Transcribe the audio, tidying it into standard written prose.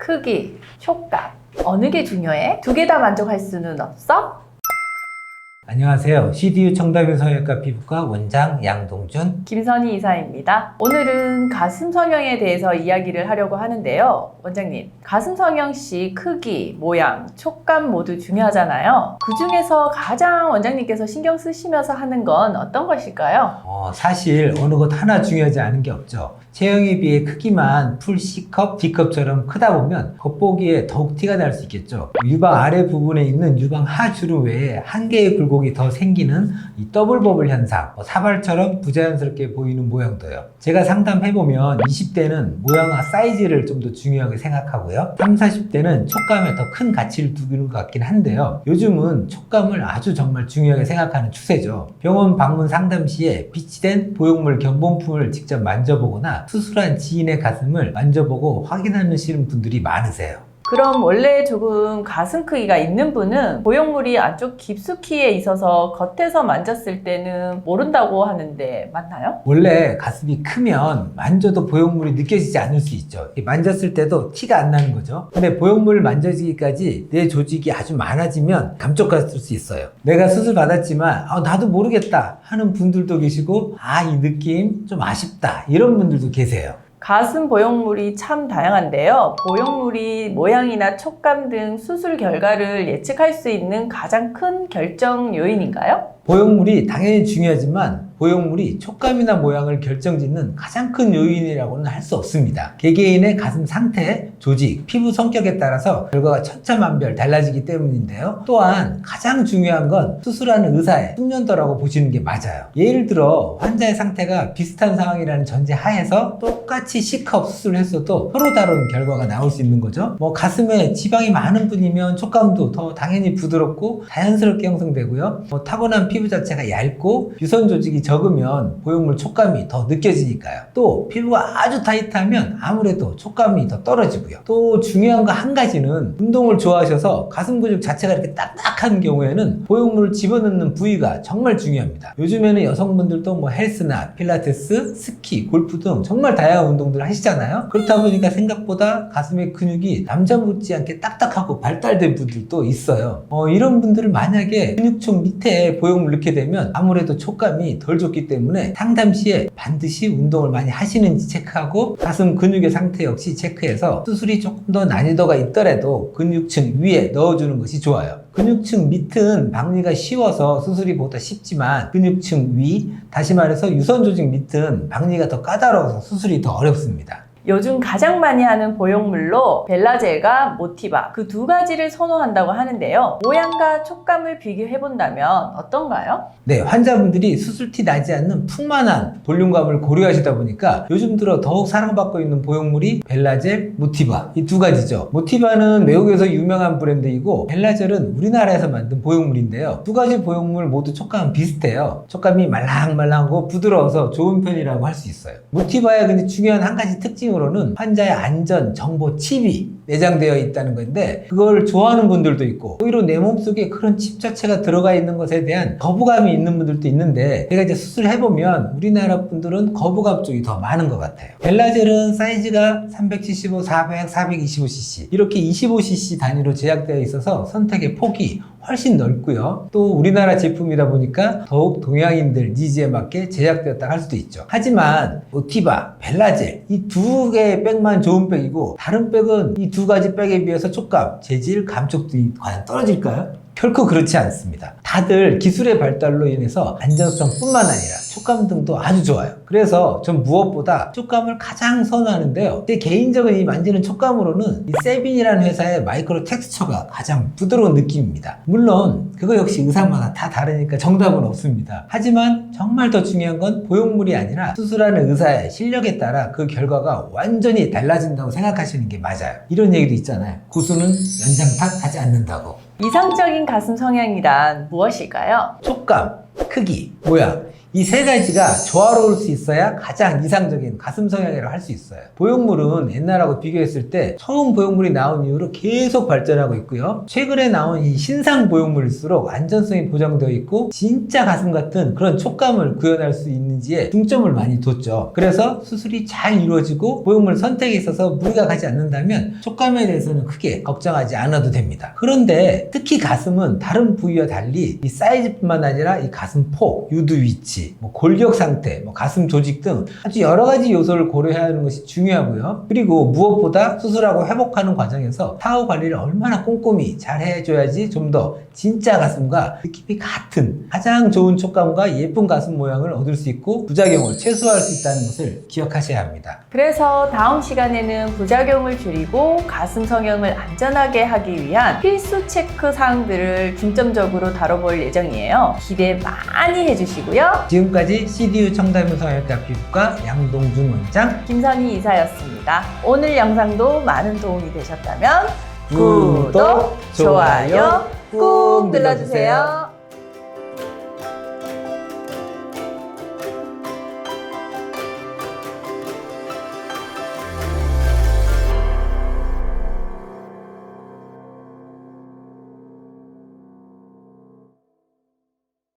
크기, 촉감, 어느 게 중요해? 두 개 다 만족할 수는 없어? 안녕하세요. CDU 청담인 성형외과 피부과 원장 양동준. 김선희 이사입니다. 오늘은 가슴 성형에 대해서 이야기를 하려고 하는데요. 원장님, 가슴 성형 시 크기, 모양, 촉감 모두 중요하잖아요. 그 중에서 가장 원장님께서 신경 쓰시면서 하는 건 어떤 것일까요? 사실 어느 것 하나 중요하지 않은 게 없죠. 체형에 비해 크기만 풀 C컵, D컵처럼 크다 보면 겉보기에 더욱 티가 날 수 있겠죠. 유방 아래 부분에 있는 유방 하주름 외에 한 개의 굴곡이 더 생기는 이 더블 버블 현상, 사발처럼 부자연스럽게 보이는 모양도요. 제가 상담해보면 20대는 모양과 사이즈를 좀 더 중요하게 생각하고요. 30, 40대는 촉감에 더 큰 가치를 두는 것 같긴 한데요. 요즘은 촉감을 아주 정말 중요하게 생각하는 추세죠. 병원 방문 상담 시에 비치된 보형물 견본품을 직접 만져보거나 수술한 지인의 가슴을 만져보고 확인하시는 분들이 많으세요. 그럼 원래 조금 가슴 크기가 있는 분은 보형물이 안쪽 깊숙이에 있어서 겉에서 만졌을 때는 모른다고 하는데 맞나요? 원래 가슴이 크면 만져도 보형물이 느껴지지 않을 수 있죠. 만졌을 때도 티가 안 나는 거죠. 근데 보형물을 만져지기까지 내 조직이 아주 많아지면 감쪽같을 수 있어요. 내가 수술 받았지만 나도 모르겠다 하는 분들도 계시고 이 느낌 좀 아쉽다 이런 분들도 계세요. 가슴 보형물이 참 다양한데요. 보형물이 모양이나 촉감 등 수술 결과를 예측할 수 있는 가장 큰 결정 요인인가요? 보형물이 당연히 중요하지만 보형물이 촉감이나 모양을 결정짓는 가장 큰 요인이라고는 할 수 없습니다. 개개인의 가슴 상태, 조직, 피부 성격에 따라서 결과가 천차만별 달라지기 때문인데요. 또한 가장 중요한 건 수술하는 의사의 숙련도라고 보시는 게 맞아요. 예를 들어 환자의 상태가 비슷한 상황이라는 전제 하에서 똑같이 C컵 수술을 했어도 서로 다른 결과가 나올 수 있는 거죠. 가슴에 지방이 많은 분이면 촉감도 더 당연히 부드럽고 자연스럽게 형성되고요. 타고난 피부 자체가 얇고 유선 조직이 적으면 보형물 촉감이 더 느껴지니까요. 또 피부가 아주 타이트하면 아무래도 촉감이 더 떨어지고요. 또 중요한 거 한 가지는 운동을 좋아하셔서 가슴 근육 자체가 이렇게 딱딱한 경우에는 보형물을 집어넣는 부위가 정말 중요합니다. 요즘에는 여성분들도 헬스나 필라테스, 스키, 골프 등 정말 다양한 운동들을 하시잖아요. 그렇다 보니까 생각보다 가슴의 근육이 남자 못지않게 딱딱하고 발달된 분들도 있어요. 이런 분들을 만약에 근육층 밑에 보형물 넣게 되면 아무래도 촉감이 덜 좋기 때문에 상담 시에 반드시 운동을 많이 하시는지 체크하고 가슴 근육의 상태 역시 체크해서 수술이 조금 더 난이도가 있더라도 근육층 위에 넣어주는 것이 좋아요. 근육층 밑은 박리가 쉬워서 수술이 보다 쉽지만 근육층 위, 다시 말해서 유선 조직 밑은 박리가 더 까다로워서 수술이 더 어렵습니다. 요즘 가장 많이 하는 보형물로 벨라젤과 모티바 그 두 가지를 선호한다고 하는데요. 모양과 촉감을 비교해본다면 어떤가요? 네, 환자분들이 수술티 나지 않는 풍만한 볼륨감을 고려하시다 보니까 요즘 들어 더욱 사랑받고 있는 보형물이 벨라젤, 모티바 이 두 가지죠. 모티바는 외국에서 유명한 브랜드이고 벨라젤은 우리나라에서 만든 보형물인데요. 두 가지 보형물 모두 촉감은 비슷해요. 촉감이 말랑말랑하고 부드러워서 좋은 편이라고 할 수 있어요. 모티바의 근데 중요한 한 가지 특징으로는 환자의 안전, 정보, 칩이 내장되어 있다는 건데 그걸 좋아하는 분들도 있고 오히려 내 몸속에 그런 칩 자체가 들어가 있는 것에 대한 거부감이 있는 분들도 있는데 제가 이제 수술해보면 우리나라 분들은 거부감 쪽이 더 많은 것 같아요. 벨라젤은 사이즈가 375, 400, 425cc 이렇게 25cc 단위로 제작되어 있어서 선택의 폭이 훨씬 넓고요. 또 우리나라 제품이다 보니까 더욱 동양인들 니즈에 맞게 제작되었다 할 수도 있죠. 하지만 모티바, 벨라젤 이 두 개의 백만 좋은 백이고 다른 백은 이 두 가지 백에 비해서 촉감, 재질, 감촉도 과연 떨어질까요? 결코 그렇지 않습니다. 다들 기술의 발달로 인해서 안전성뿐만 아니라 촉감 등도 아주 좋아요. 그래서 전 무엇보다 촉감을 가장 선호하는데요. 제 개인적인 이 만지는 촉감으로는 이 세빈이라는 회사의 마이크로 텍스처가 가장 부드러운 느낌입니다. 물론 그거 역시 의사마다 다 다르니까 정답은 없습니다. 하지만 정말 더 중요한 건 보형물이 아니라 수술하는 의사의 실력에 따라 그 결과가 완전히 달라진다고 생각하시는 게 맞아요. 이런 얘기도 있잖아요. 고수는 연장판 하지 않는다고. 이상적인 가슴 성형이란 무엇일까요? 촉감, 크기, 모양 이 세 가지가 조화로울 수 있어야 가장 이상적인 가슴 성형이라고 할 수 있어요. 보형물은 옛날하고 비교했을 때 처음 보형물이 나온 이후로 계속 발전하고 있고요. 최근에 나온 이 신상 보형물일수록 안전성이 보장되어 있고 진짜 가슴 같은 그런 촉감을 구현할 수 있는지에 중점을 많이 뒀죠. 그래서 수술이 잘 이루어지고 보형물 선택에 있어서 무리가 가지 않는다면 촉감에 대해서는 크게 걱정하지 않아도 됩니다. 그런데 특히 가슴은 다른 부위와 달리 이 사이즈뿐만 아니라 이 가슴 폭, 유두 위치, 골격 상태, 가슴 조직 등 아주 여러 가지 요소를 고려해야 하는 것이 중요하고요. 그리고 무엇보다 수술하고 회복하는 과정에서 사후 관리를 얼마나 꼼꼼히 잘 해줘야지 좀 더 진짜 가슴과 느낌이 같은 가장 좋은 촉감과 예쁜 가슴 모양을 얻을 수 있고 부작용을 최소화할 수 있다는 것을 기억하셔야 합니다. 그래서 다음 시간에는 부작용을 줄이고 가슴 성형을 안전하게 하기 위한 필수 체크 사항들을 중점적으로 다뤄볼 예정이에요. 기대 많이 해주시고요. 지금까지 CDU 청담 성형외과 피부과 양동준 원장, 김선희 이사였습니다. 오늘 영상도 많은 도움이 되셨다면 구독, 좋아요 꾹 눌러주세요.